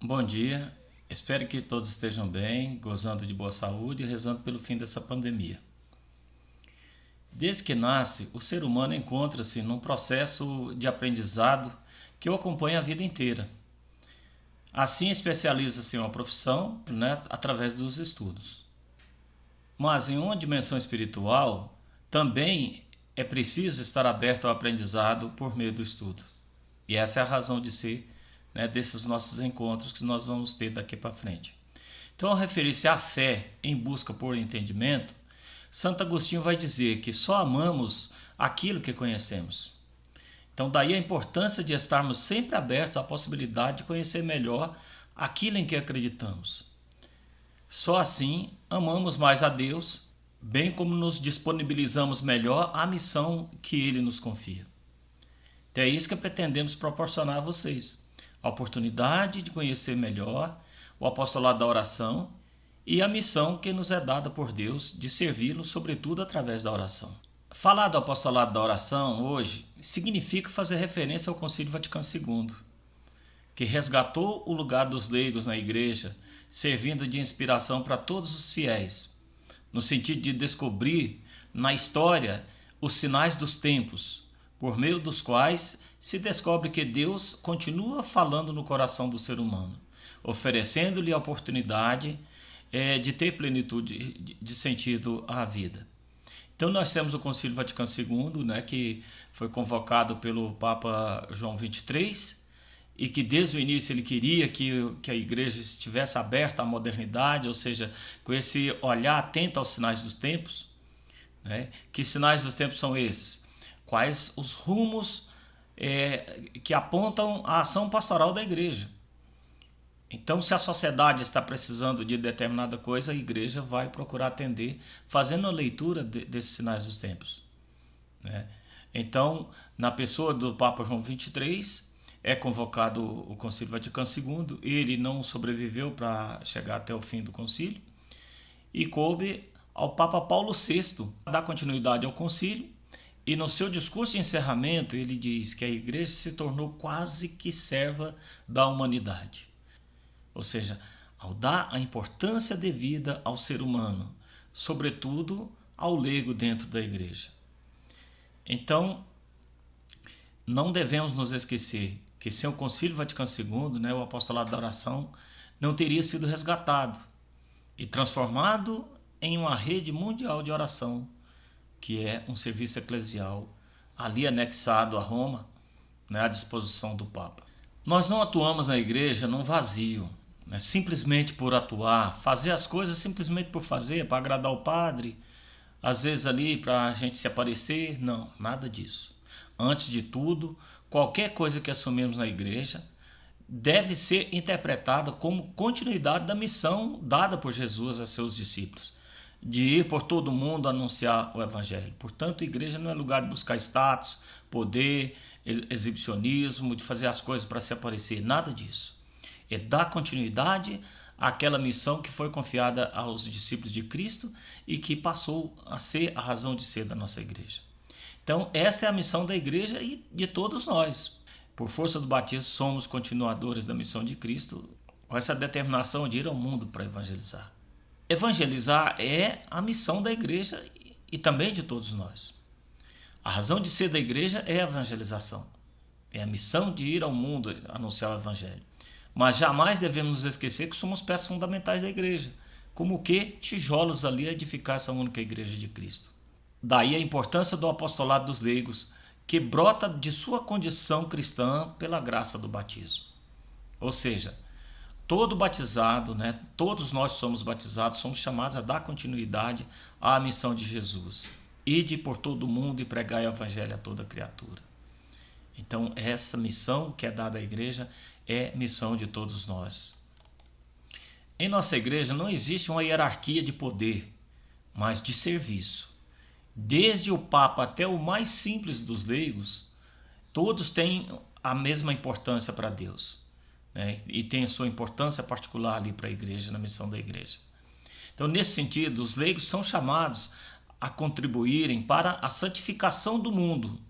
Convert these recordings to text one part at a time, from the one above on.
Bom dia, espero que todos estejam bem, gozando de boa saúde e rezando pelo fim dessa pandemia. Desde que nasce, o ser humano encontra-se num processo de aprendizado que o acompanha a vida inteira. Assim, especializa-se em uma profissão, através dos estudos. Mas em uma dimensão espiritual, também é preciso estar aberto ao aprendizado por meio do estudo. E essa é a razão de ser, desses nossos encontros que nós vamos ter daqui para frente. Então, ao referir-se à fé em busca por entendimento, Santo Agostinho vai dizer que só amamos aquilo que conhecemos. Então, daí a importância de estarmos sempre abertos à possibilidade de conhecer melhor aquilo em que acreditamos. Só assim amamos mais a Deus, bem como nos disponibilizamos melhor à missão que Ele nos confia. Então é isso que pretendemos proporcionar a vocês. A oportunidade de conhecer melhor o apostolado da oração e a missão que nos é dada por Deus de servi-lo, sobretudo através da oração. Falar do apostolado da oração hoje significa fazer referência ao Concílio Vaticano II, que resgatou o lugar dos leigos na Igreja, servindo de inspiração para todos os fiéis, no sentido de descobrir na história os sinais dos tempos, por meio dos quais se descobre que Deus continua falando no coração do ser humano, oferecendo-lhe a oportunidade de ter plenitude de sentido à vida. Então nós temos o Concílio Vaticano II, que foi convocado pelo Papa João XXIII, e que desde o início ele queria que a igreja estivesse aberta à modernidade, ou seja, com esse olhar atento aos sinais dos tempos. Que sinais dos tempos são esses? Quais os rumos que apontam a ação pastoral da igreja? Então, se a sociedade está precisando de determinada coisa, a igreja vai procurar atender, fazendo a leitura desses sinais dos tempos. Então, na pessoa do Papa João XXIII, é convocado o Concílio Vaticano II. Ele não sobreviveu para chegar até o fim do concílio, e coube ao Papa Paulo VI dar continuidade ao concílio. E no seu discurso de encerramento ele diz que a igreja se tornou quase que serva da humanidade. Ou seja, ao dar a importância devida ao ser humano, sobretudo ao leigo dentro da igreja. Então, não devemos nos esquecer que sem o Concílio Vaticano II, o apostolado da oração não teria sido resgatado e transformado em uma rede mundial de oração, que é um serviço eclesial ali anexado a Roma, à disposição do Papa. Nós não atuamos na igreja num vazio, simplesmente por atuar, fazer as coisas simplesmente por fazer, para agradar o padre, às vezes ali para a gente se aparecer. Não, nada disso. Antes de tudo, qualquer coisa que assumimos na igreja deve ser interpretada como continuidade da missão dada por Jesus a seus discípulos, de ir por todo mundo anunciar o evangelho. Portanto, a igreja não é lugar de buscar status, poder, exibicionismo, de fazer as coisas para se aparecer, nada disso. É dar continuidade àquela missão que foi confiada aos discípulos de Cristo e que passou a ser a razão de ser da nossa igreja. Então, esta é a missão da igreja e de todos nós. Por força do batismo, somos continuadores da missão de Cristo, com essa determinação de ir ao mundo para evangelizar. Evangelizar é a missão da igreja e também de todos nós. A razão de ser da igreja é a evangelização. É a missão de ir ao mundo anunciar o evangelho. Mas jamais devemos nos esquecer que somos peças fundamentais da igreja, como que tijolos ali a edificar essa única igreja de Cristo. Daí a importância do apostolado dos leigos, que brota de sua condição cristã pela graça do batismo. Ou seja, todo batizado, todos nós somos batizados, somos chamados a dar continuidade à missão de Jesus. Ide por todo o mundo e pregai o evangelho a toda criatura. Então, essa missão que é dada à igreja é missão de todos nós. Em nossa igreja não existe uma hierarquia de poder, mas de serviço. Desde o Papa até o mais simples dos leigos, todos têm a mesma importância para Deus, e tem a sua importância particular ali para a igreja, na missão da igreja. Então, nesse sentido, os leigos são chamados a contribuírem para a santificação do mundo,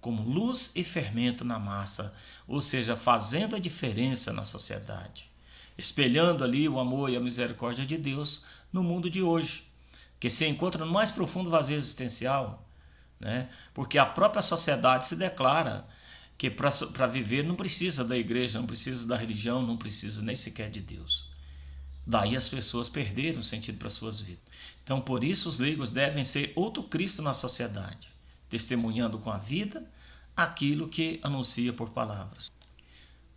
como luz e fermento na massa, ou seja, fazendo a diferença na sociedade. espelhando ali o amor e a misericórdia de Deus no mundo de hoje, que se encontra no mais profundo vazio existencial, né? Porque a própria sociedade se declara que para viver não precisa da igreja, não precisa da religião, não precisa nem sequer de Deus. Daí as pessoas perderam o sentido para suas vidas. Então, por isso, os leigos devem ser outro Cristo na sociedade, testemunhando com a vida aquilo que anuncia por palavras.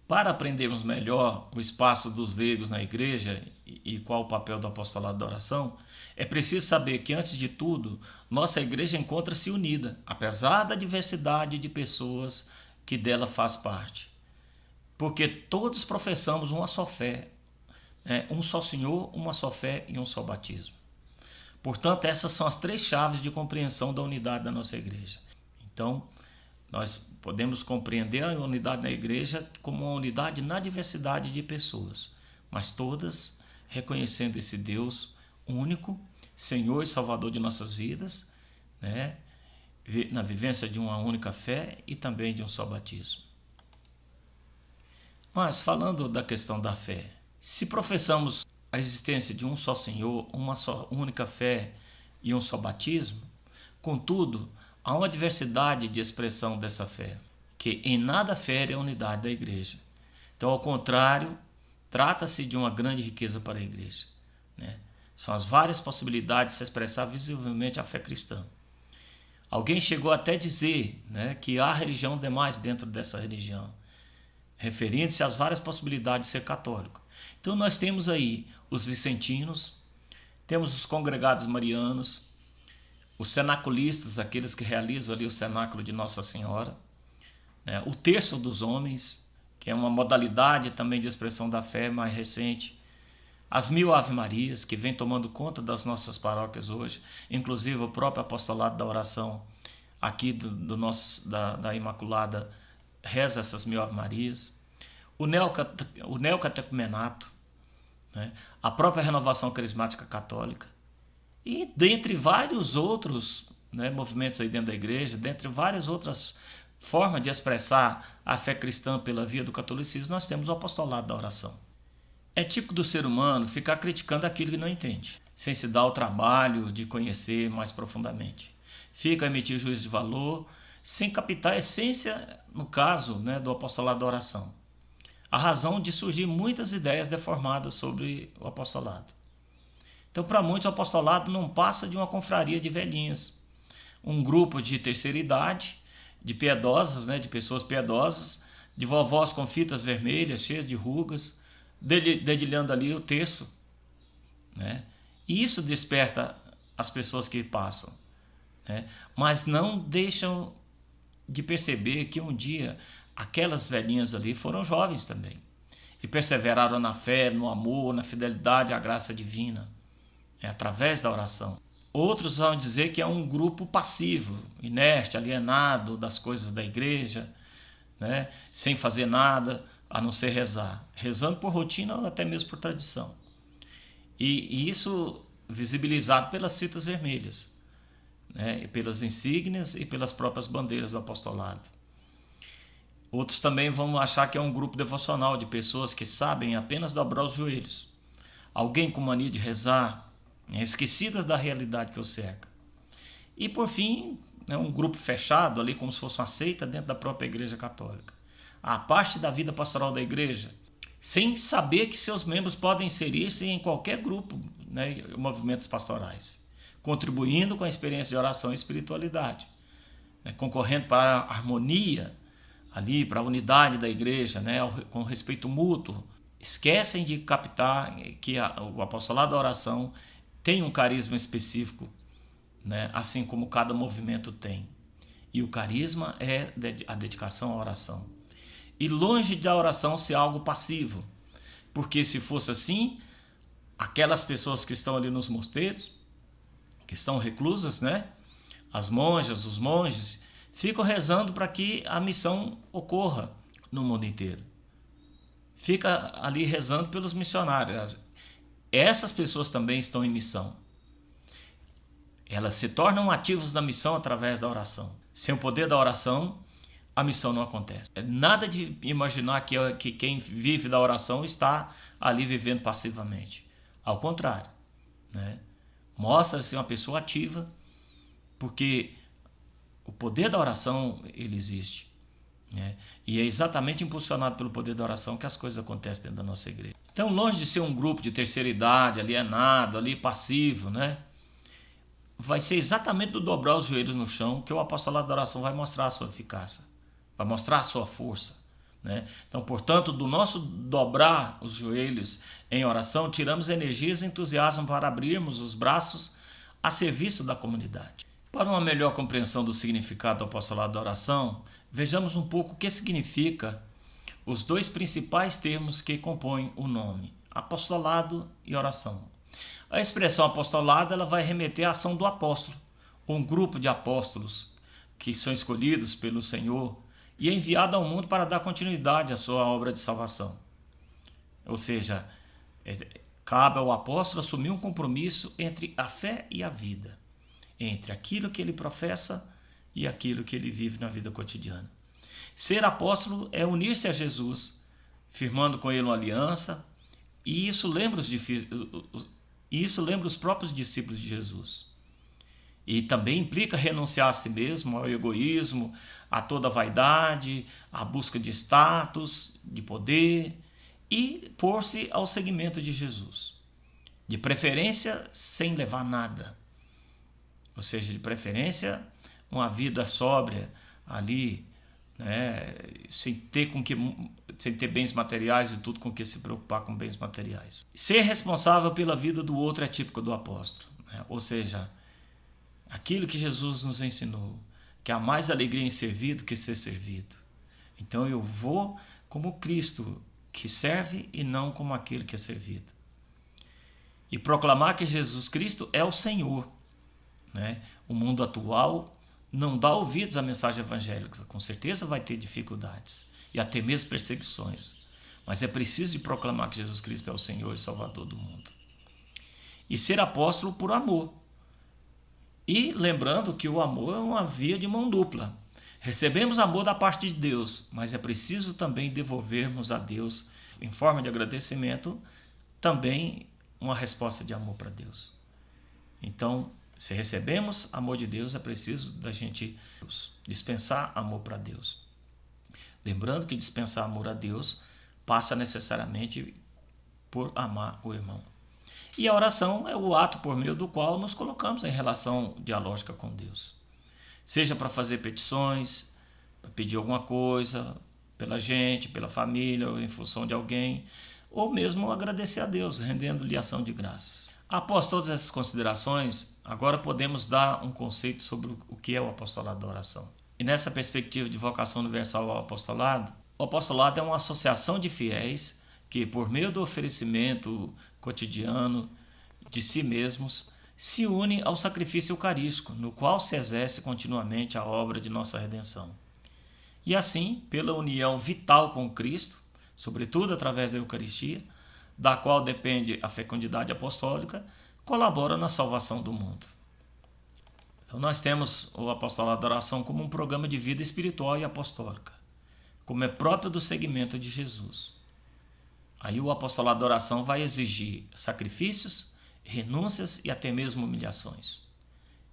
Para aprendermos melhor o espaço dos leigos na igreja e qual o papel do apostolado da oração, é preciso saber que, antes de tudo, nossa igreja encontra-se unida, apesar da diversidade de pessoas que dela faz parte. Porque todos professamos uma só fé, um só Senhor, uma só fé e um só batismo. Portanto, essas são as 3 chaves de compreensão da unidade da nossa igreja. Então, nós podemos compreender a unidade na igreja como uma unidade na diversidade de pessoas, mas todas reconhecendo esse Deus único, Senhor e Salvador de nossas vidas, né? Na vivência de uma única fé e também de um só batismo. Mas, falando da questão da fé, se professamos a existência de um só Senhor, uma só única fé e um só batismo, contudo, há uma diversidade de expressão dessa fé, que em nada fere a unidade da igreja. Então, ao contrário, trata-se de uma grande riqueza para a igreja, né? São as várias possibilidades de se expressar visivelmente a fé cristã. Alguém chegou até a dizer, né, que há religião demais dentro dessa religião, referindo-se às várias possibilidades de ser católico. Então nós temos aí os vicentinos, temos os congregados marianos, os cenaculistas, aqueles que realizam ali o cenáculo de Nossa Senhora, né, o terço dos homens, que é uma modalidade também de expressão da fé mais recente, as 1000 Ave-Marias, que vem tomando conta das nossas paróquias hoje, inclusive o próprio apostolado da oração aqui da Imaculada reza essas 1000 Ave-Marias, o neocatecumenato, né? A própria renovação carismática católica, e dentre vários outros, né, movimentos aí dentro da igreja, dentre várias outras formas de expressar a fé cristã pela via do catolicismo, nós temos o apostolado da oração. É típico do ser humano ficar criticando aquilo que não entende, sem se dar o trabalho de conhecer mais profundamente. Fica a emitir juízo de valor, sem captar a essência, no caso, né, do apostolado da oração. A razão de surgir muitas ideias deformadas sobre o apostolado. Então, para muitos, o apostolado não passa de uma confraria de velhinhas, um grupo de terceira idade, de piedosas, né, de pessoas piedosas, de vovós com fitas vermelhas, cheias de rugas, dedilhando ali o terço, né? E isso desperta as pessoas que passam, né? Mas não deixam de perceber que um dia aquelas velhinhas ali foram jovens também e perseveraram na fé, no amor, na fidelidade à graça divina, através da oração. Outros vão dizer que é um grupo passivo, inerte, alienado das coisas da igreja, né? Sem fazer nada a não ser rezar, rezando por rotina ou até mesmo por tradição. E isso visibilizado pelas fitas vermelhas, né? Pelas insígnias e pelas próprias bandeiras do apostolado. Outros também vão achar que é um grupo devocional de pessoas que sabem apenas dobrar os joelhos. Alguém com mania de rezar, esquecidas da realidade que o cerca. E por fim, um grupo fechado ali, como se fosse uma seita dentro da própria Igreja Católica. A parte da vida pastoral da igreja, sem saber que seus membros podem inserir-se em qualquer grupo, né, movimentos pastorais, contribuindo com a experiência de oração e espiritualidade, né, concorrendo para a harmonia, ali, para a unidade da igreja, né, com respeito mútuo. Esquecem de captar que o apostolado da oração tem um carisma específico, né, assim como cada movimento tem. E o carisma é a dedicação à oração. E longe da oração ser algo passivo, porque se fosse assim, aquelas pessoas que estão ali nos mosteiros, que estão reclusas, né, as monjas, os monges, ficam rezando para que a missão ocorra no mundo inteiro. Fica ali rezando pelos missionários. Essas pessoas também estão em missão. Elas se tornam ativos da missão através da oração. Sem o poder da oração, a missão não acontece. Nada de imaginar que quem vive da oração está ali vivendo passivamente. Ao contrário, né? Mostra-se uma pessoa ativa, porque o poder da oração ele existe, né? E é exatamente impulsionado pelo poder da oração que as coisas acontecem dentro da nossa igreja. Então, longe de ser um grupo de terceira idade, alienado, ali passivo, né? Vai ser exatamente do dobrar os joelhos no chão que o apostolado da oração vai mostrar a sua eficácia, vai mostrar a sua força, né? Então, portanto, do nosso dobrar os joelhos em oração, tiramos energias e entusiasmo para abrirmos os braços a serviço da comunidade. Para uma melhor compreensão do significado do apostolado da oração, vejamos um pouco o que significa os dois principais termos que compõem o nome, apostolado e oração. A expressão apostolado ela vai remeter à ação do apóstolo, um grupo de apóstolos que são escolhidos pelo Senhor e é enviado ao mundo para dar continuidade à sua obra de salvação. Ou seja, cabe ao apóstolo assumir um compromisso entre a fé e a vida, entre aquilo que ele professa e aquilo que ele vive na vida cotidiana. Ser apóstolo é unir-se a Jesus, firmando com ele uma aliança, e isso lembra os próprios discípulos de Jesus. E também implica renunciar a si mesmo, ao egoísmo, a toda vaidade, à busca de status, de poder, e pôr-se ao seguimento de Jesus. De preferência, sem levar nada. Ou seja, de preferência, uma vida sóbria ali, né, sem ter bens materiais e tudo com que se preocupar com bens materiais. Ser responsável pela vida do outro é típico do apóstolo, né? Ou seja, aquilo que Jesus nos ensinou, que há mais alegria em servir do que ser servido. Então eu vou como Cristo, que serve e não como aquele que é servido. E proclamar que Jesus Cristo é o Senhor, né? O mundo atual não dá ouvidos à mensagem evangélica, com certeza vai ter dificuldades e até mesmo perseguições, mas é preciso de proclamar que Jesus Cristo é o Senhor e Salvador do mundo. E ser apóstolo por amor. E lembrando que o amor é uma via de mão dupla. Recebemos amor da parte de Deus, mas é preciso também devolvermos a Deus, em forma de agradecimento, também uma resposta de amor para Deus. Então, se recebemos amor de Deus, é preciso da gente dispensar amor para Deus. Lembrando que dispensar amor a Deus passa necessariamente por amar o irmão. E a oração é o ato por meio do qual nos colocamos em relação dialógica com Deus. Seja para fazer petições, para pedir alguma coisa pela gente, pela família, ou em função de alguém, ou mesmo agradecer a Deus, rendendo-lhe ação de graças. Após todas essas considerações, agora podemos dar um conceito sobre o que é o apostolado da oração. E nessa perspectiva de vocação universal ao apostolado, o apostolado é uma associação de fiéis que, por meio do oferecimento cotidiano de si mesmos, se unem ao sacrifício eucarístico, no qual se exerce continuamente a obra de nossa redenção. E assim, pela união vital com Cristo, sobretudo através da Eucaristia, da qual depende a fecundidade apostólica, colabora na salvação do mundo. Então nós temos o apostolado da oração como um programa de vida espiritual e apostólica, como é próprio do segmento de Jesus. Aí o apostolado da oração vai exigir sacrifícios, renúncias e até mesmo humilhações.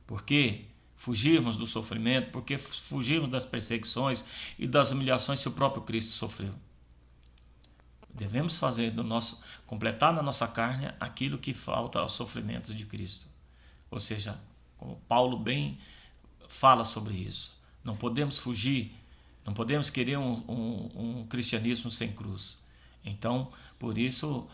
Por que fugirmos do sofrimento? Por que fugirmos das perseguições e das humilhações se o próprio Cristo sofreu? Devemos completar na nossa carne aquilo que falta aos sofrimentos de Cristo. Ou seja, como Paulo bem fala sobre isso, não podemos fugir, não podemos querer um cristianismo sem cruz. Então, por isso,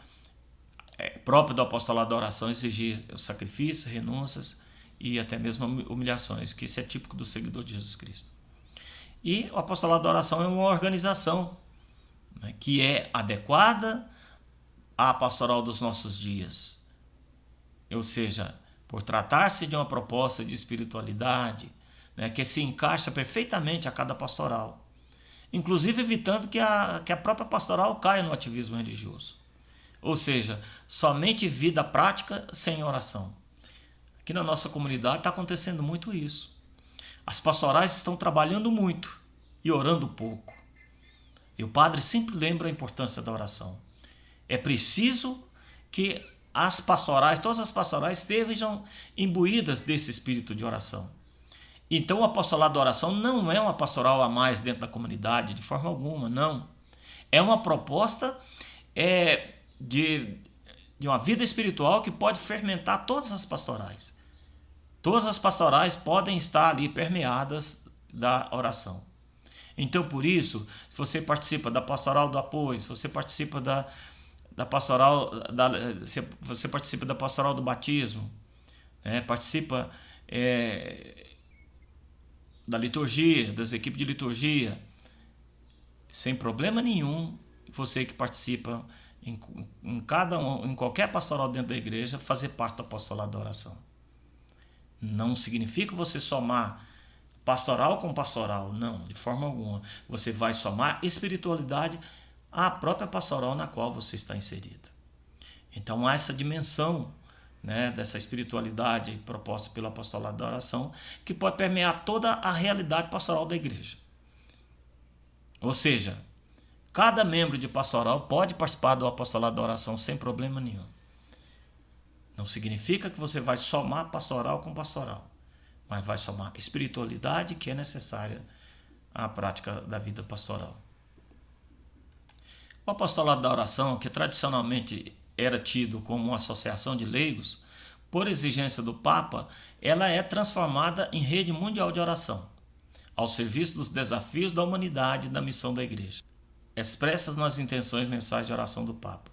é próprio do apostolado da oração exigir sacrifícios, renúncias e até mesmo humilhações, que isso é típico do seguidor de Jesus Cristo. E o apostolado da oração é uma organização, né, que é adequada à pastoral dos nossos dias. Ou seja, por tratar-se de uma proposta de espiritualidade, né, que se encaixa perfeitamente a cada pastoral, inclusive evitando que a própria pastoral caia no ativismo religioso. Ou seja, somente vida prática sem oração. Aqui na nossa comunidade está acontecendo muito isso. As pastorais estão trabalhando muito, e orando pouco. E o padre sempre lembra a importância da oração. É preciso que as pastorais, todas as pastorais estejam imbuídas desse espírito de oração. Então o apostolado da oração não é uma pastoral a mais dentro da comunidade, de forma alguma, não. É uma proposta de uma vida espiritual que pode fermentar todas as pastorais. Todas as pastorais podem estar ali permeadas da oração. Então, por isso, se você participa da pastoral do apoio, se você participa da pastoral, se você participa da pastoral do batismo, participa da liturgia, das equipes de liturgia, sem problema nenhum, você que participa em qualquer pastoral dentro da igreja, fazer parte do apostolado da oração. Não significa você somar pastoral com pastoral, não, de forma alguma. Você vai somar espiritualidade à própria pastoral na qual você está inserido. Então há essa dimensão, dessa espiritualidade proposta pelo apostolado da oração, que pode permear toda a realidade pastoral da igreja. Ou seja, cada membro de pastoral pode participar do apostolado da oração sem problema nenhum. Não significa que você vai somar pastoral com pastoral, mas vai somar espiritualidade que é necessária à prática da vida pastoral. O apostolado da oração, que tradicionalmente era tido como uma associação de leigos, por exigência do Papa, ela é transformada em rede mundial de oração, ao serviço dos desafios da humanidade e da missão da Igreja, expressas nas intenções mensais de oração do Papa.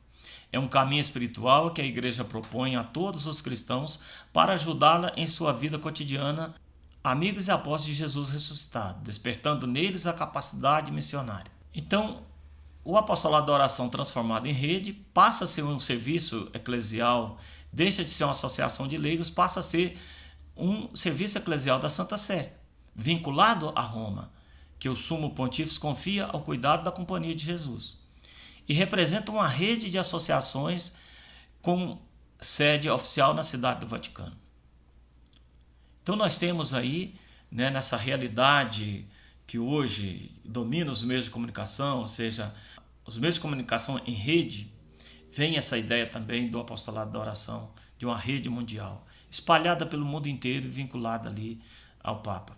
É um caminho espiritual que a Igreja propõe a todos os cristãos para ajudá-la em sua vida cotidiana, amigos e apóstolos de Jesus ressuscitado, despertando neles a capacidade missionária. Então, o apostolado da oração transformado em rede passa a ser um serviço eclesial, deixa de ser uma associação de leigos, passa a ser um serviço eclesial da Santa Sé, vinculado a Roma, que o Sumo Pontífice confia ao cuidado da Companhia de Jesus. E representa uma rede de associações com sede oficial na cidade do Vaticano. Então nós temos aí, nessa realidade que hoje domina os meios de comunicação, ou seja, os meios de comunicação em rede, vem essa ideia também do apostolado da oração, de uma rede mundial, espalhada pelo mundo inteiro e vinculada ali ao Papa.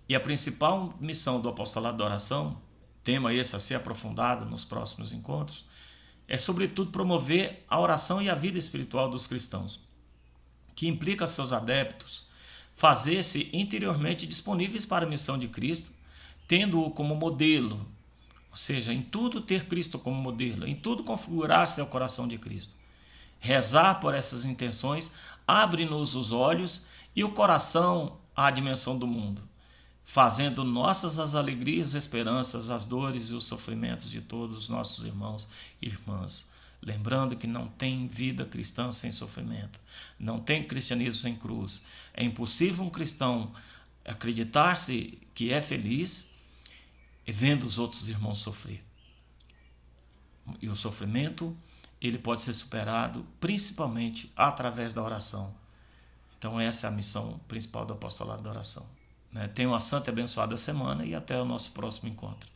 E a principal missão do apostolado da oração, tema esse a ser aprofundado nos próximos encontros, é sobretudo promover a oração e a vida espiritual dos cristãos, que implica seus adeptos fazer-se interiormente disponíveis para a missão de Cristo, tendo-o como modelo, ou seja, em tudo ter Cristo como modelo, em tudo configurar-se ao coração de Cristo. Rezar por essas intenções abre-nos os olhos e o coração à dimensão do mundo, fazendo nossas as alegrias, esperanças, as dores e os sofrimentos de todos os nossos irmãos e irmãs. Lembrando que não tem vida cristã sem sofrimento, não tem cristianismo sem cruz. É impossível um cristão acreditar-se que é feliz vendo os outros irmãos sofrer. E o sofrimento, ele pode ser superado principalmente através da oração. Então essa é a missão principal do apostolado da oração. Tenha uma santa e abençoada semana e até o nosso próximo encontro.